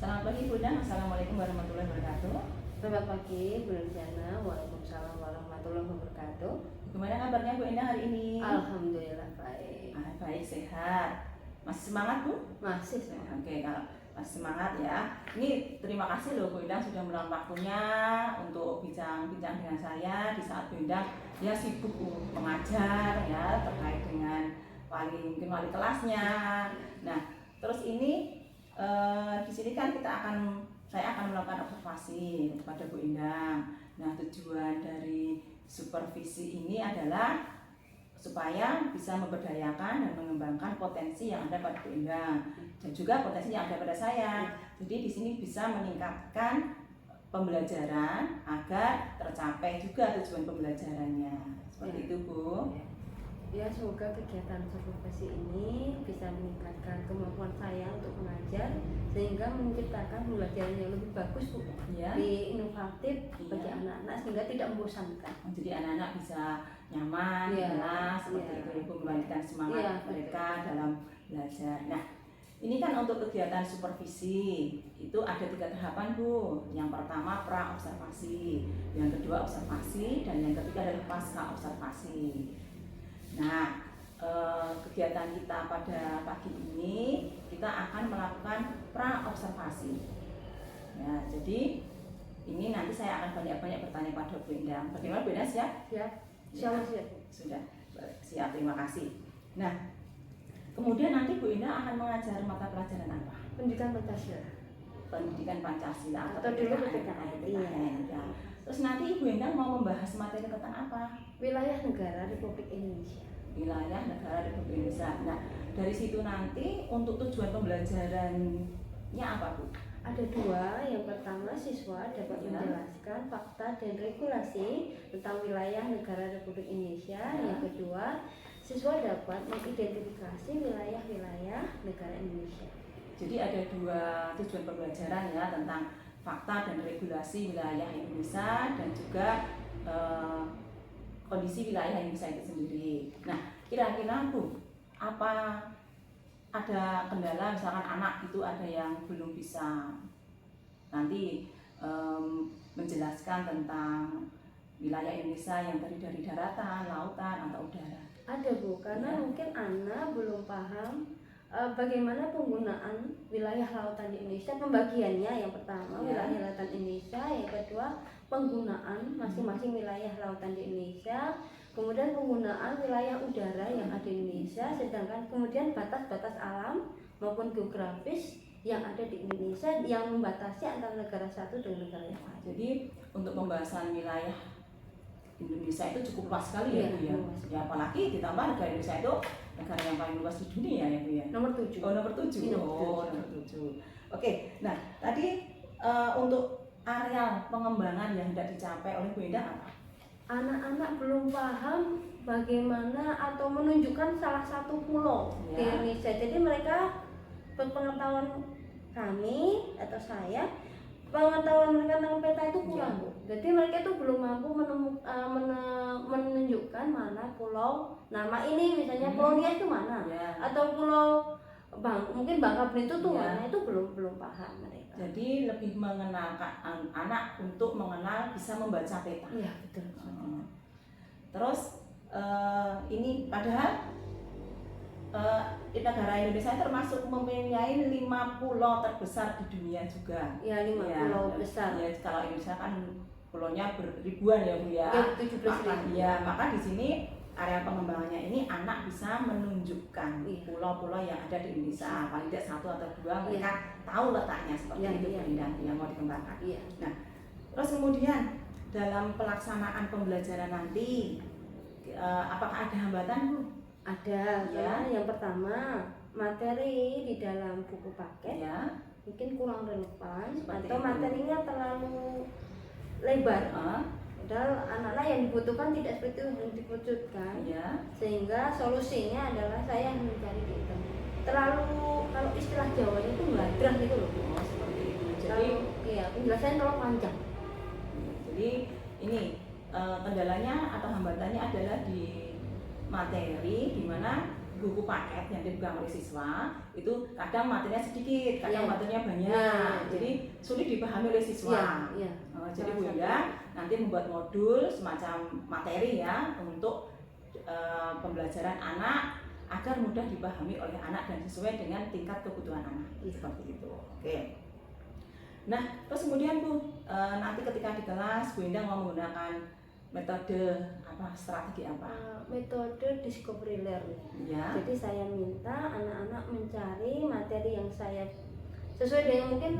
Selamat pagi Bu Endang, Assalamualaikum warahmatullahi wabarakatuh. Selamat pagi, Bu Nurjana. Waalaikumsalam warahmatullahi wabarakatuh. Gimana kabarnya Bu Endang hari ini? Alhamdulillah baik. Baik, sehat. Masih semangat Bu? Masih sehat. Oke, kalau masih semangat ya. Ini terima kasih loh Bu Endang sudah meluangkan waktunya untuk bincang-bincang dengan saya di saat Bu Endang ya sibuk mengajar ya terkait dengan mungkin wali kelasnya. Nah, terus ini di sini kan saya akan melakukan observasi kepada Bu Endang. Nah, tujuan dari supervisi ini adalah supaya bisa memberdayakan dan mengembangkan potensi yang ada pada Bu Endang dan juga potensi yang ada pada saya. Jadi di sini bisa meningkatkan pembelajaran agar tercapai juga tujuan pembelajarannya. Seperti itu, Bu. Ya, semoga kegiatan supervisi ini bisa meningkatkan kemampuan saya untuk mengajar sehingga menciptakan pembelajaran yang lebih bagus, Bu. Ya. Lebih inovatif bagi anak-anak sehingga tidak membosankan. Jadi anak-anak bisa nyaman, jelas, seperti itu, Ibu, membangkitkan semangat mereka dalam belajar. Nah, ini kan untuk kegiatan supervisi itu ada 3 tahapan, Bu. Yang pertama pra observasi, yang kedua observasi, dan yang ketiga adalah pasca observasi. Nah, kegiatan kita pada pagi ini kita akan melakukan pra observasi. Ya, jadi ini nanti saya akan banyak-banyak bertanya pada Bu Endang. Bagaimana Bu Endang, siap? Ya, siap. Sudah siap, terima kasih. Nah, kemudian nanti Bu Endang akan mengajar mata pelajaran apa? Pendidikan Pancasila. Pendidikan Pancasila atau dulu PPKN. Ya. Terus nanti Ibu Endang mau membahas materi tentang apa? Wilayah negara Republik Indonesia. Wilayah negara Republik Indonesia. Nah, dari situ nanti untuk tujuan pembelajarannya apa, Bu? Ada 2. Yang pertama, siswa dapat menjelaskan fakta dan regulasi tentang wilayah negara Republik Indonesia. Yang kedua, siswa dapat mengidentifikasi wilayah-wilayah negara Indonesia. Jadi ada 2 tujuan pembelajaran ya, tentang fakta dan regulasi wilayah Indonesia dan juga kondisi wilayah Indonesia itu sendiri. Nah, kira-kira Bu, apa ada kendala misalkan anak itu ada yang belum bisa nanti menjelaskan tentang wilayah Indonesia yang terdiri dari daratan, lautan, atau udara? Ada, Bu, karena mungkin anak belum paham bagaimana penggunaan wilayah lautan di Indonesia, pembagiannya. Yang pertama wilayah lautan Indonesia, yang kedua penggunaan masing-masing wilayah lautan di Indonesia, kemudian penggunaan wilayah udara yang ada di Indonesia, sedangkan kemudian batas-batas alam maupun geografis yang ada di Indonesia yang membatasi antara negara satu dengan negara yang lain. Jadi untuk pembahasan wilayah Indonesia itu cukup luas sekali ya, Bu ya. Ya, apalagi ditambah negara Indonesia itu negara yang paling luas di dunia ya, Bu ya. Nomor 7. Oh, nomor 7. Nomor 7. Oke. Nah, tadi untuk areal pengembangan yang tidak dicapai oleh Bu Endang apa? Anak-anak belum paham bagaimana atau menunjukkan salah satu pulau di Indonesia. Jadi mereka, pengetahuan kami atau saya, pengetahuan mereka tentang peta itu kurang, Bu. Jadi mereka itu belum mampu menunjukkan mana pulau nama ini, misalnya Pulau Nias itu mana, atau pulau mungkin Bangka Belitung itu mana, itu belum paham mereka. Jadi lebih mengenalkan anak untuk mengenal, bisa membaca peta. Iya, betul. Terus ini padahal negara Indonesia termasuk mempunyai 5 pulau terbesar di dunia juga. Ya, 5 pulau besar. Ya, kalau Indonesia kan pulaunya beribuan ya, Bu ya. Ya, 17.000. Maka di sini area pengembangannya ini anak bisa menunjukkan pulau-pulau yang ada di Indonesia, paling tidak 1 atau 2 mereka tahu letaknya seperti itu, Bu Endang, yang mau dikembangkan. Nah, terus kemudian dalam pelaksanaan pembelajaran nanti apakah ada hambatan, Bu? Ada, karena yang pertama materi di dalam buku paket mungkin kurang relevan atau materinya terlalu lebar. Padahal anak-anak yang dibutuhkan tidak seperti itu yang diwujudkan. Sehingga solusinya adalah saya mencari di internet. Terlalu, kalau istilah Jawanya itu ngladrah gitu loh. Seperti itu. Jadi penjelasannya terlalu panjang. Jadi ini kendalanya atau hambatannya adalah di materi, di mana buku paket yang dipegang oleh siswa itu kadang materinya sedikit, kadang Iya. materinya banyak, Iya. jadi sulit dipahami oleh siswa. Iya. Jadi Salah Bu Indah nanti membuat modul semacam materi ya untuk pembelajaran anak agar mudah dipahami oleh anak dan sesuai dengan tingkat kebutuhan anak. Seperti itu. Oke. Nah, terus kemudian Bu, nanti ketika di kelas Bu Indah mau menggunakan metode apa, strategi apa? Metode discovery learning. Ya. Jadi saya minta anak-anak mencari materi yang saya sesuai dengan mungkin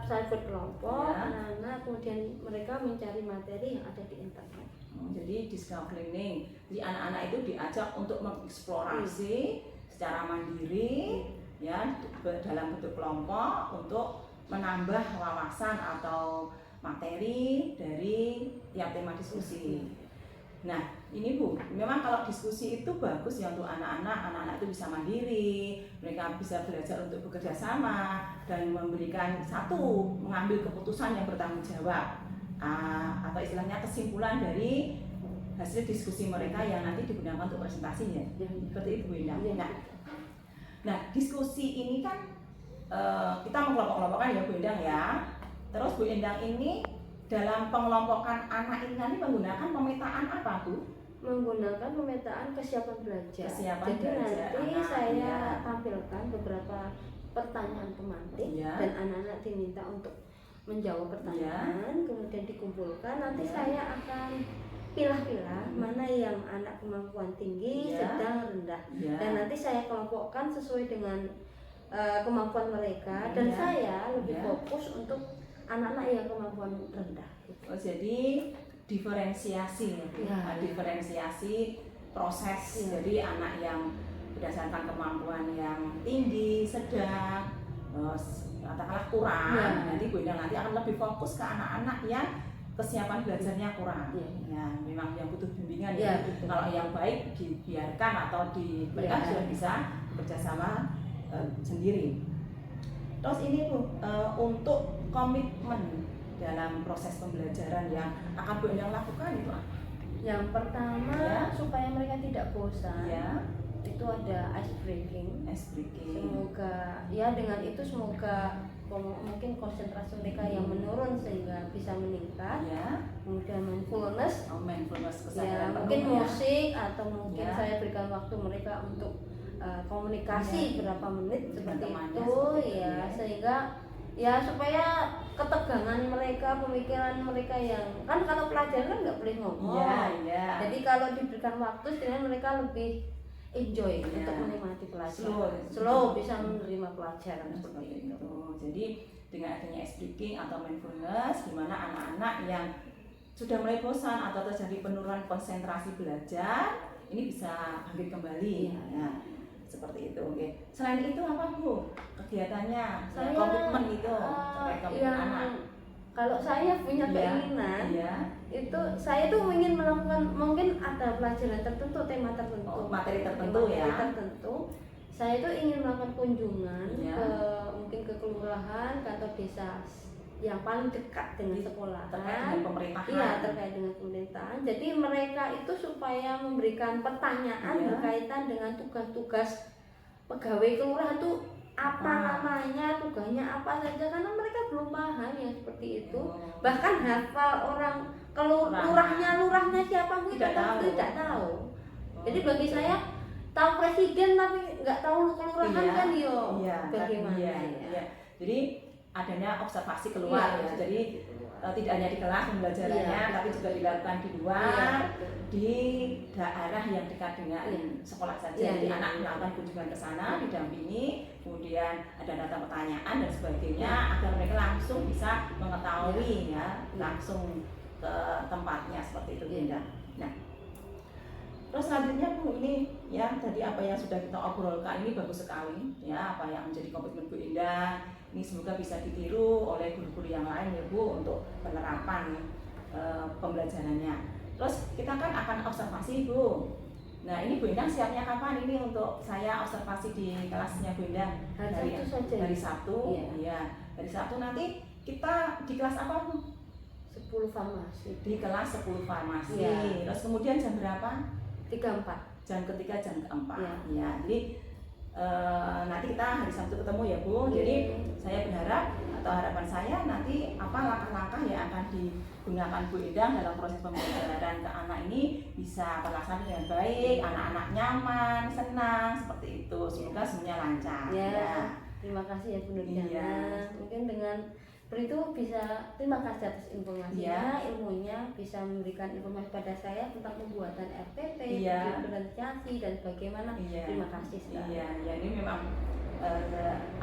saya berkelompok, Ya. anak-anak kemudian mereka mencari materi yang ada di internet. Jadi discovery learning, jadi anak-anak itu diajak untuk mengeksplorasi secara mandiri ya dalam bentuk kelompok untuk menambah wawasan atau materi dari tiap tema diskusi. Nah, ini Bu, memang kalau diskusi itu bagus ya untuk anak-anak itu bisa mandiri, mereka bisa belajar untuk bekerja sama dan memberikan mengambil keputusan yang bertanggung jawab, atau istilahnya kesimpulan dari hasil diskusi mereka yang nanti digunakan untuk presentasi ya. Seperti itu Bu Indah. Nah, diskusi ini kan kita mengelompok-kelompokkan ya Bu Endang ya. Terus Bu Endang ini dalam pengelompokan anak ini nanti menggunakan pemetaan apa Bu? Menggunakan pemetaan kesiapan belajar. Kesiapan Jadi belajar nanti anak, saya ya. tampilkan beberapa pertanyaan pemantik Ya. dan anak-anak diminta untuk menjawab pertanyaan, kemudian dikumpulkan. Nanti saya akan pilah-pilah mana yang anak kemampuan tinggi, Ya. sedang, rendah. Ya. Dan nanti saya kelompokkan sesuai dengan kemampuan mereka dan Ya. saya lebih Ya. fokus untuk anak-anak yang kemampuan rendah. Oh, jadi diferensiasi ya, Bu. Ya. Diferensiasi proses. Ya. Jadi anak yang berdasarkan kemampuan yang tinggi, sedang, katakanlah kurang, Ya. nanti Bu Endang nanti akan lebih fokus ke anak-anak yang kesiapan belajarnya kurang. Ya. Ya, memang yang butuh bimbingan Ya, ya. betul. Kalau yang baik dibiarkan atau mereka Ya. sudah bisa bekerja sama sendiri. Terus ini Bu, untuk komitmen dalam proses pembelajaran yang akan Bu Endang lakukan itu apa? Yang pertama, Ya. supaya mereka tidak bosan, Ya, itu ada ice breaking. ice breaking. Semoga ya dengan itu semoga mungkin konsentrasi mereka yang menurun sehingga bisa meningkat. Ya, Kemudian mindfulness, mindfulness ya kesadaran mungkin penuh ya. musik atau mungkin Ya. saya berikan waktu mereka untuk komunikasi berapa menit Dengan seperti temannya, itu seperti itu, ya, ya. sehingga ya supaya ketegangan mereka, pemikiran mereka yang kan kalau pelajaran kan nggak boleh ngomong. Iya, iya. Jadi kalau diberikan waktu setidaknya mereka lebih enjoy Iya. untuk menikmati pelajaran. Slow. Slow bisa menerima pelajaran seperti Seperti itu. itu. Jadi dengan adanya ice breaking atau mindfulness, di mana anak-anak yang sudah mulai bosan atau terjadi penurunan konsentrasi belajar, ini bisa bangkit kembali. Iya. Ya, seperti itu. Oke. Selain itu apa Bu kegiatannya? Saya Komitmen itu terkait komitmen yang anak. kalau saya punya Iya. keinginan Iya. itu saya tuh ingin melakukan mungkin ada pelajaran tertentu, tema tertentu, Oh, materi tertentu ya. materi tertentu. Saya itu ingin melakukan kunjungan Iya. mungkin ke kelurahan, kantor desa yang paling dekat dengan sekolahan. Terkait dengan pemerintahan. Iya, terkait dengan pemerintahan. Jadi mereka itu supaya memberikan pertanyaan Iya. berkaitan dengan tugas-tugas pegawai kelurahan tuh apa namanya, tugasnya apa saja, karena mereka belum paham yang seperti itu. Oh. Bahkan hafal orang lurahnya siapa pun Tidak tahu. tidak tahu. Oh. Jadi bagi saya tahu presiden tapi nggak tahu kelurahan Iya. kan yo Iya, bagaimana iya, ya. iya. Jadi adanya observasi keluar Iya. ya. Jadi tidak hanya di kelas pembelajarannya, Iya. tapi juga dilakukan di luar, Iya, betul. di daerah yang dekat dengan Iya. sekolah saja. Iya, Jadi iya. anak melakukan kunjungan ke sana, didampingi, kemudian ada data pertanyaan dan sebagainya, agar mereka langsung bisa mengetahui ya, langsung ke tempatnya seperti itu, Iya. Bunda. Nah, terus selanjutnya Bu, ini ya tadi apa yang sudah kita obrolkan ini bagus sekali ya, apa yang menjadi komitmen Bu Indah. Ini semoga bisa ditiru oleh guru-guru yang lain ya Bu untuk penerapan pembelajarannya. Terus kita kan akan observasi Bu. Nah ini Bu Indah siapnya kapan ini untuk saya observasi di kelasnya Bu Indah? Hari Sabtu saja. Dari Sabtu, Iya. ya. Dari Sabtu nanti kita di kelas apa Bu? 10 farmasi. Di kelas 10 farmasi. Iya. Terus kemudian jam berapa? 34. jam ketiga, jam keempat. Ya. Ya, jadi nanti kita hari Sabtu ketemu ya Bu. Jadi saya berharap atau harapan saya nanti apa langkah-langkah yang akan digunakan Bu Endang dalam proses pembelajaran ke anak ini bisa terlaksana dengan baik, anak-anak nyaman, senang seperti itu. Semoga semuanya lancar. Ya. Terima kasih ya Bu Nurjana. Iya. Mungkin dengan itu bisa terima kasih atas informasinya, ilmunya, bisa memberikan informasi pada saya tentang pembuatan RPP, diferensiasi dan bagaimana. Terima kasih sekali. Iya, ya ini memang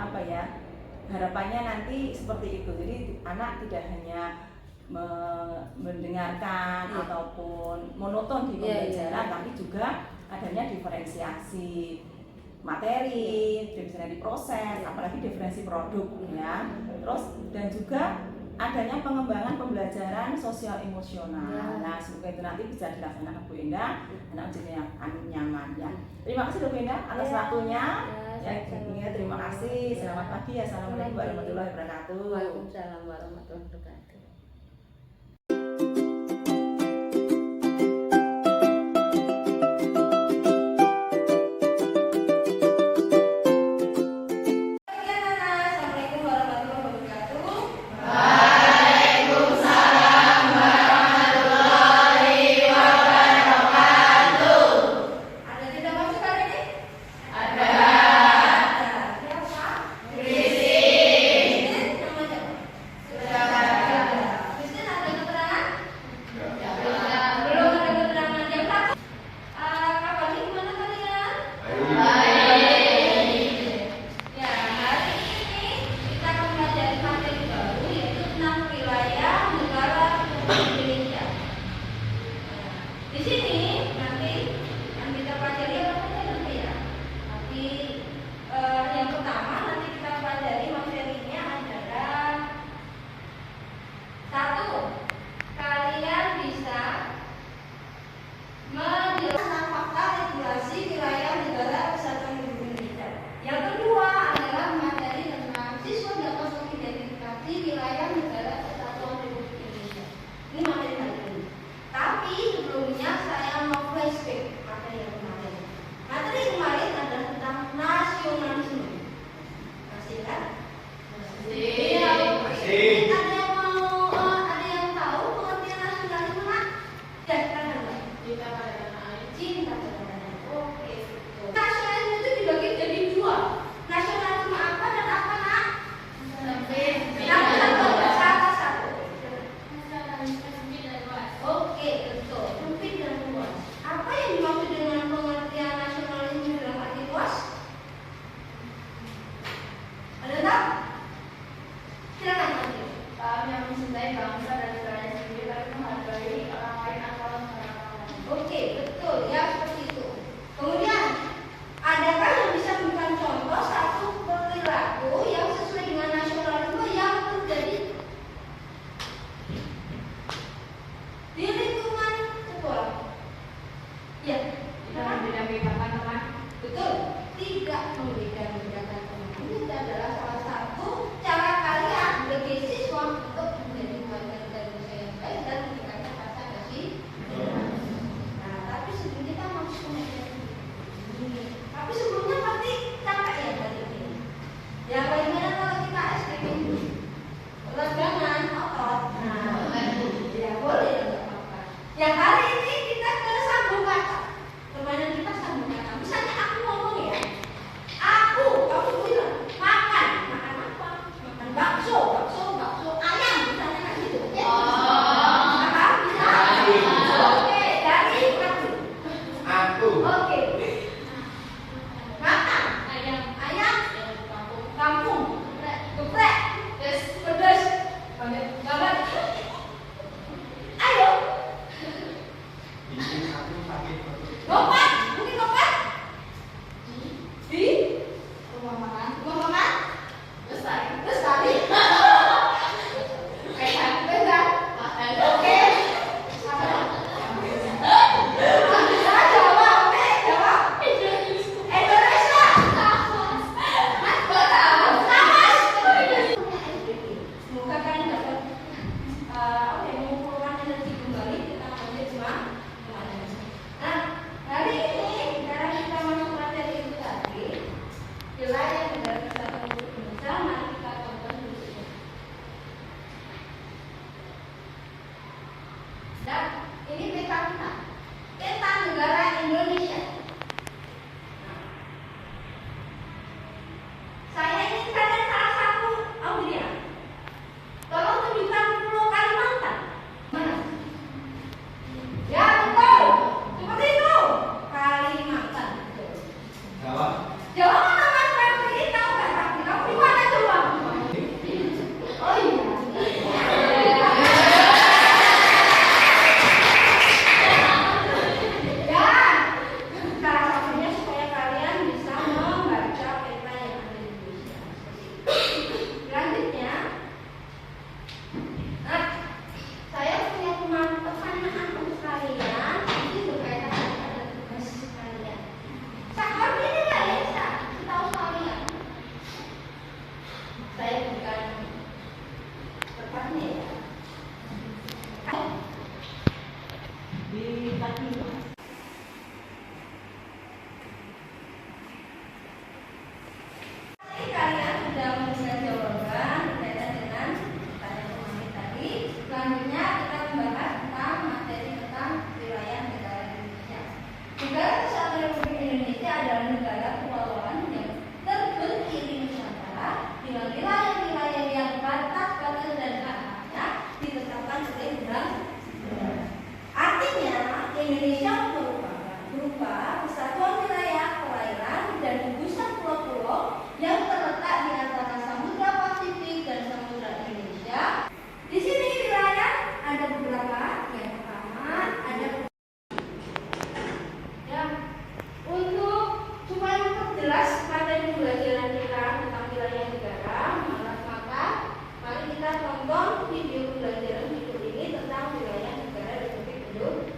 apa ya, harapannya nanti seperti itu. Jadi anak tidak hanya mendengarkan ataupun monoton di pembelajaran, tapi juga adanya diferensiasi materi, bisa diproses, apalagi diferensi produk ya. Terus dan juga adanya pengembangan pembelajaran sosial emosional. Nah, semoga itu nanti bisa dilaksanakan Bu Endang, anak menjadi nyaman ya. Terima kasih Bu Endang atas waktunya. Ya, terima kasih. Selamat pagi. Assalamualaikum warahmatullahi wabarakatuh. Waalaikumsalam warahmatullahi wabarakatuh. Pasti kalian sudah memberikan jawaban berkaitan dengan pertanyaan pemain tadi. Selanjutnya kita membahas tentang materi tentang wilayah negara Indonesia. Negara Kesatuan Republik Indonesia adalah negara kepulauan yang terberdiri Nusantara dengan wilayah-wilayah yang batas-batas dan hak-haknya ditetapkan oleh undang-undang. Artinya Indonesia berupa kesatuan wilayah perairan dan gugusan pulau-pulau yang terletak di antara Samudra Pasifik dan Samudra Indonesia. Di sini wilayah ada beberapa. Yang pertama ada ya, untuk supaya memperjelas materi pembelajaran kita tentang wilayah negara, maka mari kita tonton video pembelajaran berikut ini tentang wilayah negara Republik Indonesia.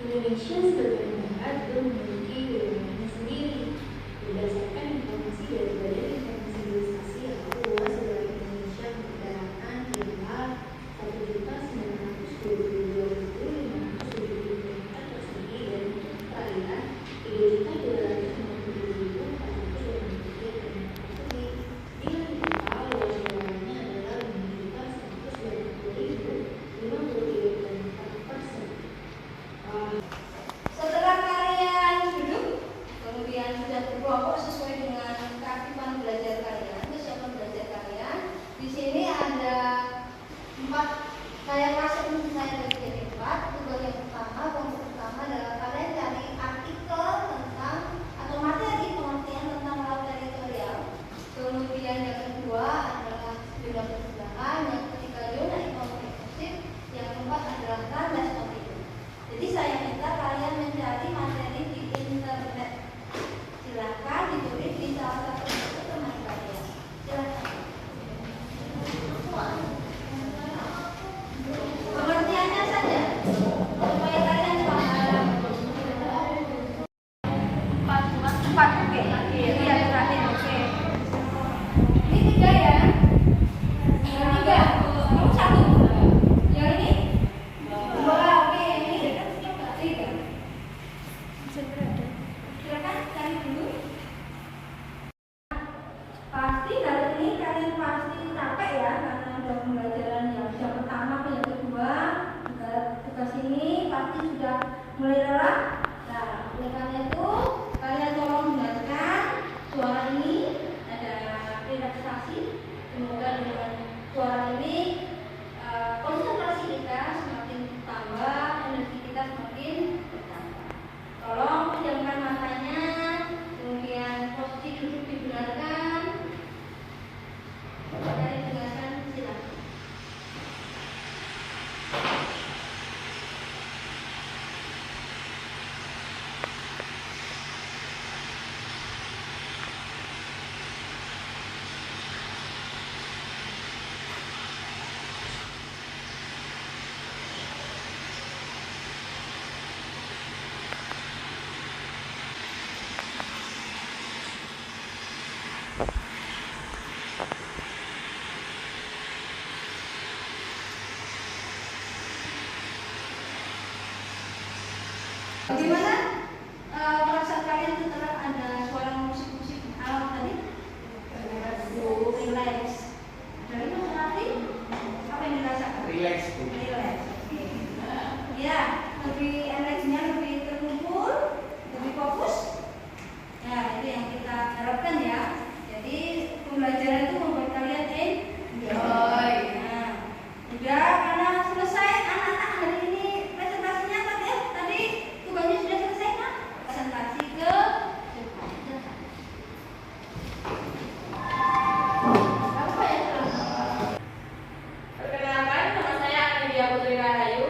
Indonesia sebagai negara juga memiliki wilayahnya sendiri. Berdasarkan informasi dari Badan Informasi Geospasi atau luas wilayah Indonesia memperkirakan hingga 1.922.570 km persegi dan untuk perairan 3.250.483 km persegi. Bila kita luas wilayahnya adalah 5.120.053 km persegi. Setelah kalian duduk, kemudian sudah berkelompok sesuai dengan keaktifan belajar kalian, kesiapan belajar kalian. Di sini ada 4 kayak kelas yang saya bagi jadi 4. Tugas yang pertama, kelompok pertama adalah kalian cari artikel tentang atau materi pengertian tentang laut teritorial. Kemudian yang kedua adalah zona perseberangan, yang ketiga zona ekonomi eksklusif, yang keempat adalah landas kontinu. Jadi saya minta kalian mencari materi di internet. Silakan ditulis di salah satu buku teman kalian. Silakan. Pengertiannya saja supaya kalian paham. 4 oke. Jadi yang terakhir oke. Ini 3 ya. Yang 3. Kamu 1. Yang ini 2. Oke, ini 3. Silakan cari dulu. Pasti hari ini kalian pasti capek ya karena udah pembelajaran yang pertama ke yang kedua. Tugas ini pasti sudah mulai lelah. Nah, oleh karena itu kalian tolong dengarkan suara ini, ada relaksasi. Semoga dengan suara ini konsentrasi kita semakin tambah, energi kita semakin bertambah. Tolong pejamkan matanya, kemudian posisi duduk dibenarkan. Dari dengarkan silakan. Bagaimana perasaan kalian setelah ada suara musik-musik alam tadi? Relax. Dari hati apa yang dirasakan? Relax, Bu. Relax. Ya, lebih energinya lebih terkumpul, lebih fokus. Ya, itu yang kita harapkan ya. Jadi pembelajaran itu membuat kalian enjoy. Nah, udah karena selesai anak-anak hari ini presentasinya tadi tugasnya sudah selesai kan? Presentasi ke apa ya? Perkenalkan, nama saya Amelia Putri Rahayu.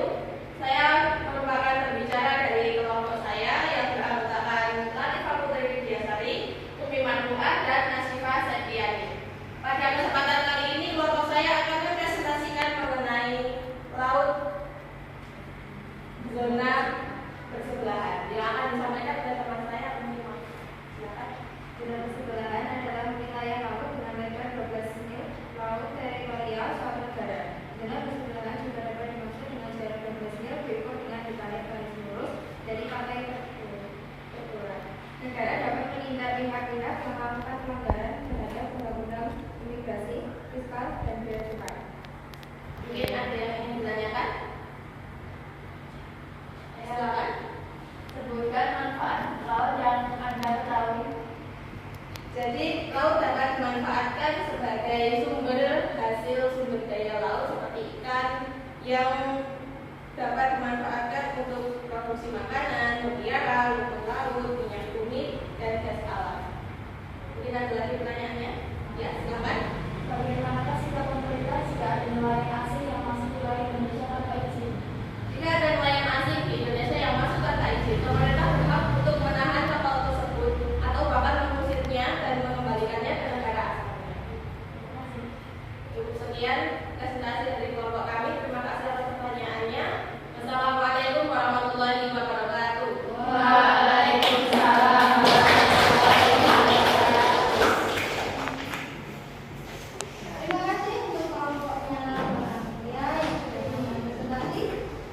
Saya merupakan pembicara dari kelompok saya yang beranggotakan Latifah Putri Widyasari, Umi Manfuat, dan Nasifah Setiani. Pada kesempatan kali ini, kelompok saya akan mempresentasikan mengenai melakukan pelanggaran terhadap undang-undang imigrasi, fiskal, dan bea cukai. Mungkin ada yang ingin ditanyakan? Silakan. Sebutkan manfaat laut yang Anda ketahui. Jadi laut dapat dimanfaatkan sebagai sumber hasil sumber daya laut seperti ikan yang dapat dimanfaatkan untuk produksi makanan, mutiara, rumput laut, minyak bumi, dan gas alam. Mungkin ada lagi pertanyaannya? Ya, silakan. Bagaimanakah sikap pemerintah jika ada nelayan asing yang masuk ke wilayah Indonesia tanpa izin? Jika ada nelayan asing di Indonesia yang masuk tanpa izin, pemerintah berhak untuk menahan kapal tersebut atau bahkan mengusirnya dan mengembalikannya ke negara asalnya. Cukup sekian presentasi dari kelompok kami. Terima kasih atas pertanyaannya. Wassalamualaikum warahmatullahi wabarakatuh. Waalaikumsalam. Terima kasih untuk kelompoknya ya yang sudah membantu presentasi.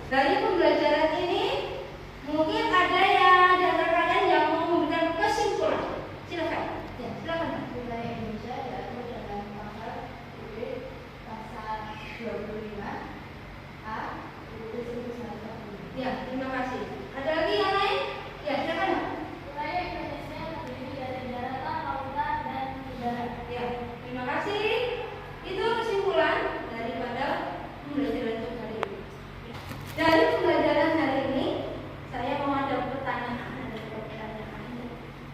Dari pembelajaran ini mungkin ada yang di antara kalian yang mau memberikan kesimpulan. Silakan. Ya, silakan. Wilayah Indonesia diatur dalam pasal pasal 25 A Ya, terima kasih. Ada lagi yang lain? Ya, silakan. Wilayah Indonesia terdiri dari daratan, lautan, dan udara. Ya, terima kasih. Itu kesimpulan daripada pembelajaran untuk hari ini. Dari pembelajaran hari ini, saya mau ada pertanyaan,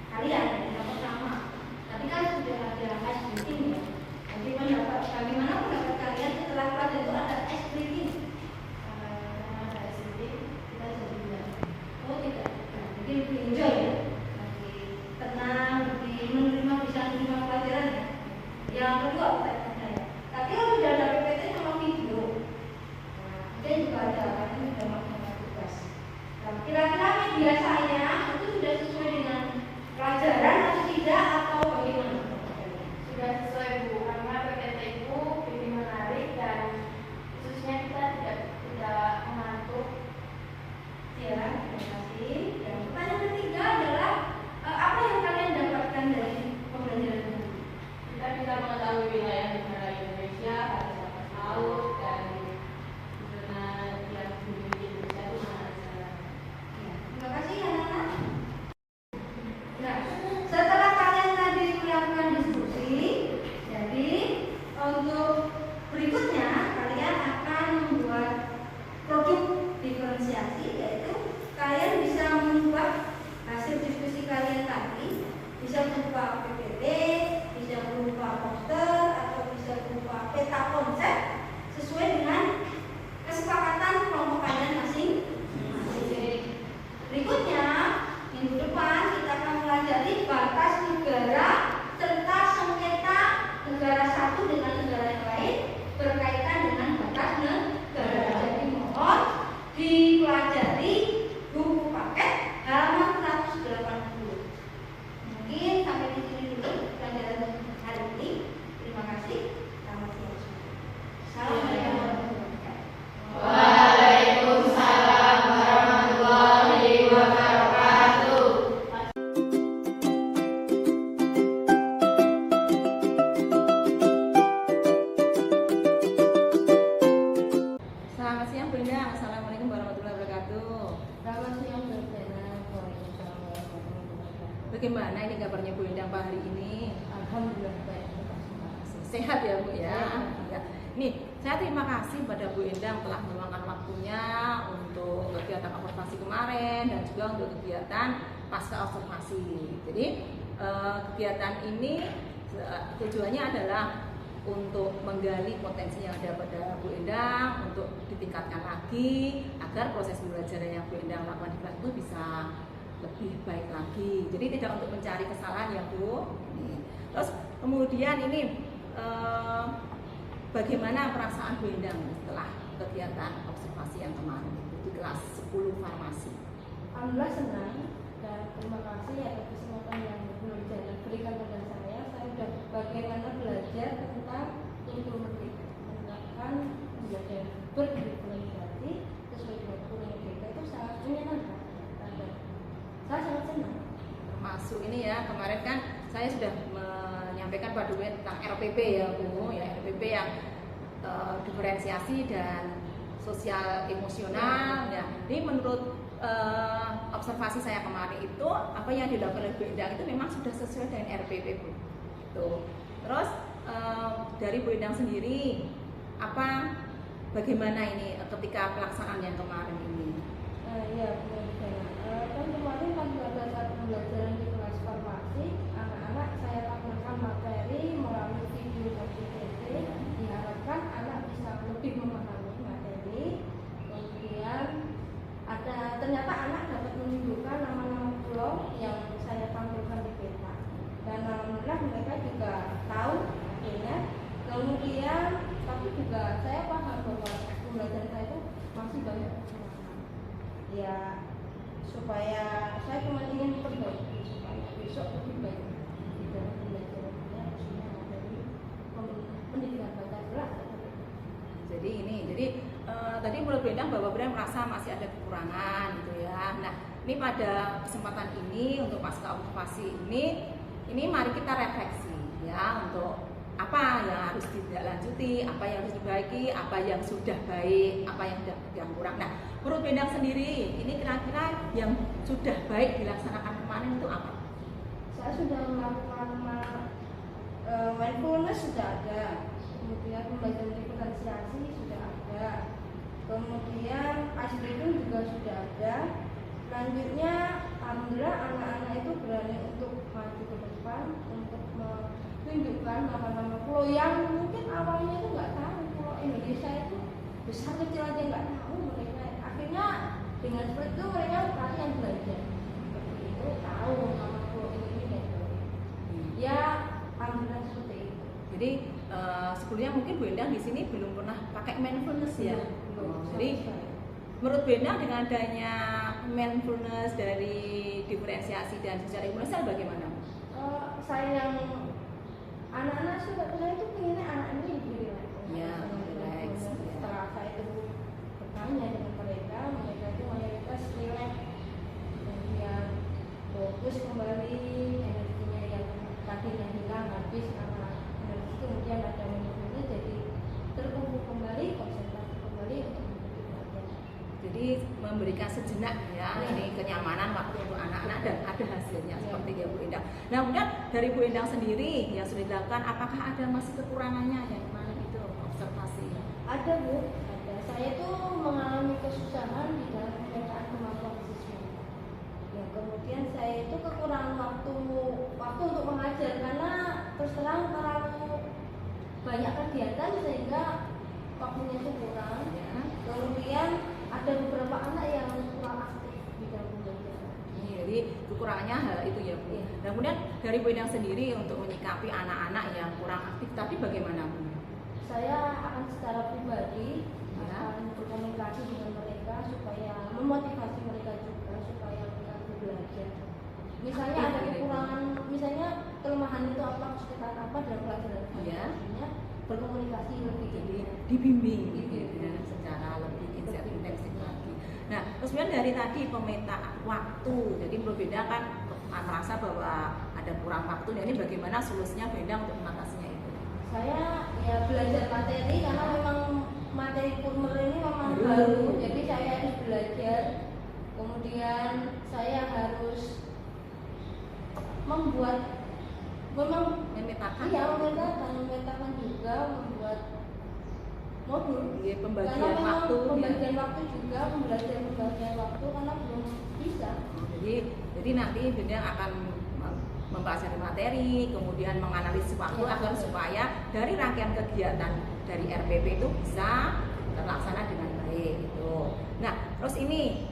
kalian yang pertama. Tadi kan sudah ada ice breaking ya. Jadi bagaimana pendapat kalian setelah kelas itu ada ice breaking? Karena ada SMD, kita jadi bilang Oh tidak, jadi lebih enjoy ya, lebih tenang, lebih menerima, bisa menerima pelajaran ya. Yang kedua pertanyaan saya, tapi kalau sudah ada PPT sama video, mungkin juga ada karena ini sudah melaksanakan tugas. Nah, kira-kira media saya itu sudah sesuai dengan pelajaran atau tidak atau bagaimana? sudah sesuai Bu, karena PPT itu lebih menarik dan khususnya kita tidak mengantuk. Ya, terima kasih. Dan pertanyaan ketiga adalah apa yang kalian dapatkan dari pembelajaran ini? Kita bisa mengetahui wilayah negara Indonesia, ada laut, dan zona yang dimiliki Indonesia itu mana saja. Ya, terima kasih anak-anak. Nah, setelah kalian tadi melakukan diskusi, jadi untuk berikutnya kalian akan membuat produk diferensiasi, yaitu kalian bisa membuat hasil diskusi kalian tadi, bisa berupa PPT, bisa berupa poster, atau bisa berupa peta konsep sesuai dengan kesepakatan kelompok kalian masing-masing. Berikutnya, minggu depan kita akan mempelajari batas negara serta sengketa negara satu dengan negara yang lain berkaitan dengan batas negara. Jadi mohon dipelajari buku paket halaman 180. Mungkin sampai di sini dulu pelajaran hari ini. Terima kasih. Selamat siang. Assalamualaikum warahmatullahi wabarakatuh. Waalaikumsalam warahmatullahi wabarakatuh. Selamat siang Bu Endang. Assalamualaikum warahmatullahi wabarakatuh. Selamat siang Bersena. Waalaikumsalam warahmatullahi wabarakatuh. Bagaimana ini kabarnya Bu Endang Pak hari ini? Alhamdulillah baik. Sehat ya Bu ya. Ya. Nih, saya terima kasih pada Bu Endang telah meluangkan waktunya untuk kegiatan observasi kemarin dan juga untuk kegiatan pasca observasi. Jadi kegiatan ini tujuannya adalah untuk menggali potensi yang ada pada Bu Endang untuk ditingkatkan lagi agar proses pembelajaran yang Bu Endang lakukan di kelas itu bisa lebih baik lagi. Jadi tidak untuk mencari kesalahan ya Bu. Terus kemudian ini bagaimana perasaan Bu Endang setelah kegiatan observasi yang kemarin itu di kelas 10 farmasi? Alhamdulillah senang dan terima kasih atas kesempatan yang berikan kepada saya. Saya sudah bagaimana belajar tentang kultur merdeka, tentang belajar berdifferensiasi sesuai dengan kultur merdeka itu sangat menyenangkan. Saya sangat senang. Termasuk ini ya, kemarin kan saya sudah menyampaikan pada Bu tentang RPP ya Bu, ya RPP yang diferensiasi dan sosial emosional. Ya, jadi menurut observasi saya kemarin itu apa yang dilakukan oleh Bu Endang itu memang sudah sesuai dengan RPP Bu. Gitu. Terus dari Bu Endang sendiri bagaimana ini ketika pelaksanaan yang kemarin ini? Ya, kan kemarin pada saat pembelajaran di kelas farmasi, anak-anak saya tampilkan materi melalui video dan PPT. Diharapkan anak bisa lebih memahami materi. Kemudian ternyata anak dapat menunjukkan nama-nama pulau yang saya tampilkan di peta. Dan alhamdulillah mereka juga tahu akhirnya. Kemudian tapi juga saya paham bahwa pembelajaran saya itu masih banyak kekurangan. Ya, supaya saya cuma ingin memperbaiki supaya besok lebih baik di dalam pembelajarannya, khususnya materi pendidikan baca gerak. Jadi tadi menurut Bu Endang bahwa Bu Endang merasa masih ada kekurangan gitu ya. Nah, ini pada kesempatan ini untuk pasca observasi ini mari kita refleksi ya untuk apa yang harus ditindaklanjuti, apa yang harus diperbaiki, apa yang sudah baik, apa yang kurang. Nah, menurut Bu Endang sendiri, ini kira-kira yang sudah baik dilaksanakan kemarin itu apa? Saya sudah melakukan mindfulness sudah ada, kemudian pembelajaran diferensiasi sudah ada, kemudian icebreaker juga sudah ada. Selanjutnya, alhamdulillah anak-anak itu berani untuk maju ke depan untuk menunjukkan nama-nama pulau yang mungkin awalnya itu nggak tahu pulau Indonesia itu besar kecil aja nggak tahu mereka. Akhirnya dengan seperti itu mereka latihan belajar seperti itu, tahu nama pulau Indonesia. Ya, alhamdulillah seperti itu. Jadi sebelumnya mungkin Bu Endang di sini belum pernah pakai mindfulness ya. Jadi menurut Bu Endang dengan adanya mindfulness dari diferensiasi dan sosial emosional bagaimana? Saya yang anak-anak saya itu pengennya anak ini lebih relax. Ya, relax. Setelah saya itu bertanya dengan mereka itu mayoritas relax, kemudian fokus kembali energinya yang tadinya hilang habis karena energi, kemudian ada momentumnya jadi terkumpul kembali, konsentrasi kembali untuk belajar. Jadi memberikan sejenak ya, ini kenyamanan waktu untuk anak-anak dan ada hasilnya seperti ya Bu Endang. Nah, kemudian dari Bu Endang sendiri yang sudah dilakukan, apakah ada masih kekurangannya yang kemarin itu observasi? Ada Bu, ada. Saya itu mengalami kesusahan di dalam pemetaan kemampuan siswa. Ya, kemudian saya itu kekurangan waktu untuk mengajar karena terus terang terlalu banyak kegiatan sehingga waktunya itu kurang. Ya. Kemudian ada beberapa anak yang kurang aktif di dalam pembelajaran. Jadi kekurangannya hal itu ya Bu. Dan kemudian dari Bu Endang sendiri untuk menyikapi anak-anak yang kurang aktif tadi bagaimana Bu? Saya akan secara pribadi akan berkomunikasi dengan mereka supaya memotivasi mereka juga supaya mereka belajar. Misalnya ada kekurangan, misalnya kelemahan itu apa, kesulitan apa dalam pelajaran. Ya. Berkomunikasi lebih, jadi dibimbing ya, secara lebih intensif lagi. Nah, terus kemudian dari tadi pemetaan waktu, jadi menurut Bu Endang kan merasa bahwa ada kurang waktu. Nah, ini bagaimana solusinya Bu Endang untuk mengatasinya itu? Saya ya belajar materi karena memang materi Purmer ini memang baru, jadi saya harus belajar. Kemudian saya harus memetakan juga, membuat modul. Iya, pembagian karena memang waktu. Pembagian waktu juga, pembagian waktu karena belum bisa. Jadi nanti Bu Endang akan mempelajari materi, kemudian menganalisis waktu agar supaya dari rangkaian kegiatan dari RPP itu bisa terlaksana dengan baik gitu. Nah, terus ini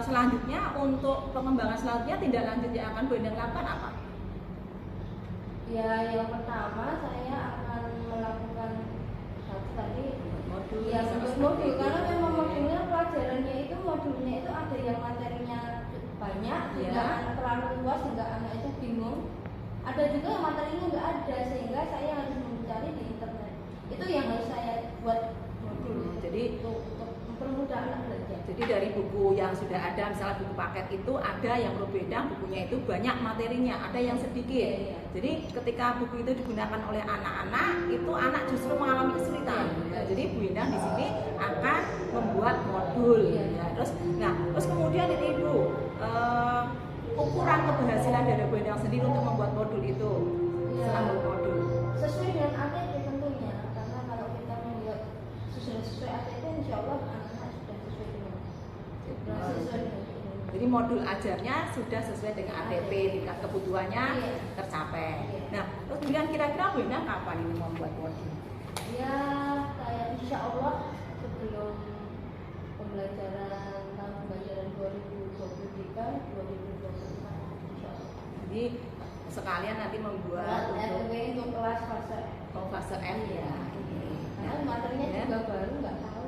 selanjutnya untuk pengembangan selanjutnya tindak lanjut yang akan Bu Endang lakukan apa? Ya, yang pertama saya akan melakukan tadi modul. Ya, modul karena memang modulnya pelajarannya itu ada yang materinya banyak, sehingga anak terlalu luas sehingga anak itu bingung. Ada juga yang materinya nggak ada sehingga saya harus mencari di internet. Itu yang harus saya buat modul. Jadi untuk mempermudah anak belajar. Jadi dari buku yang sudah ada, misalnya buku paket itu ada yang Bu Endang bukunya itu banyak materinya, ada yang sedikit. Iya. Jadi ketika buku itu digunakan oleh anak-anak, itu anak justru mengalami kesulitan. Nah, jadi Bu Endang di sini akan membuat modul. Ya. Terus kemudian ini Ibu, ukuran keberhasilan dari Bu Endang sendiri untuk membuat modul itu, Ya. modul. Sesuai dengan ATP tentunya, karena kalau kita membuat sesuai ATP, insya Allah anak-anak sudah sesuai dengan sesuai dengan Jadi modul ajarnya sudah sesuai dengan ATP, tingkat kebutuhannya tercapai. Iya. Nah, terus kemudian kira-kira Bu Endang kapan ini membuat modul? ya kayak insya Allah sebelum pembelajaran tahun pembelajaran 2023 2024 insya Allah. Jadi sekalian nanti membuat Buat untuk RW untuk kelas fase fase F ya. karena materinya Ya. juga baru nggak tahu.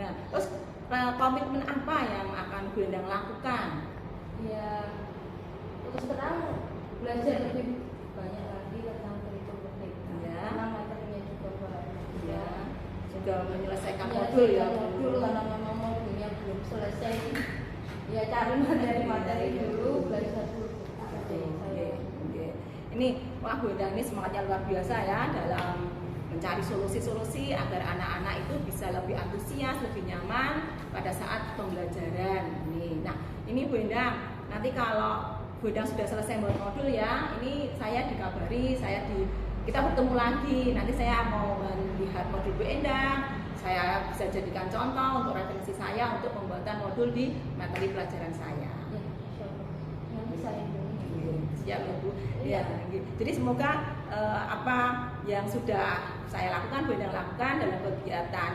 Nah, terus komitmen apa yang akan Bu Endang lakukan? Ya terus terang belajar lebih banyak lagi tentang kurikulum merdeka Ya. karena materinya juga baru. Ya, juga menyelesaikan Ya, modul ya. modul karena memang modulnya belum selesai. Ya cari materi dulu, belajar dulu. Oke, oke. Ini wah Bu Endang ini semangatnya luar biasa ya dalam mencari solusi-solusi agar anak-anak itu bisa lebih antusias, lebih nyaman pada saat pembelajaran. Nah, ini Bu Endang, nanti kalau Bu Endang sudah selesai membuat modul ya, ini saya dikabari, kita bertemu lagi. Nanti saya mau melihat modul Bu Endang, saya bisa jadikan contoh untuk referensi saya untuk pembuatan modul di materi pelajaran saya. Ya, insya Allah. Nanti saya dulu. Siap ya Bu. Ya, jadi semoga apa yang sudah saya lakukan, Bu Endang lakukan dalam kegiatan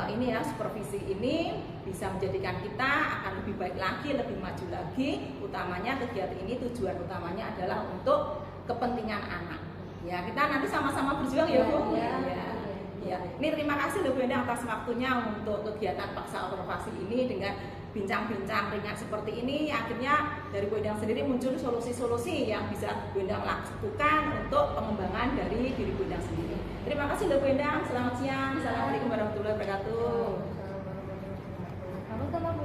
ini ya, supervisi ini bisa menjadikan kita akan lebih baik lagi, lebih maju lagi. Utamanya kegiatan ini tujuan utamanya adalah untuk kepentingan anak. Ya, kita nanti sama-sama berjuang ya Bu. Ya. Ini terima kasih loh Bu Endang atas waktunya untuk kegiatan paksa observasi ini dengan bincang-bincang ringan seperti ini. Akhirnya dari Bu Endang sendiri muncul solusi-solusi yang bisa Bu Endang lakukan untuk pengembangan dari diri Bu Endang sendiri. Terima kasih loh Bu Endang. Selamat siang. Assalamualaikum warahmatullahi wabarakatuh. Kamu sama Bu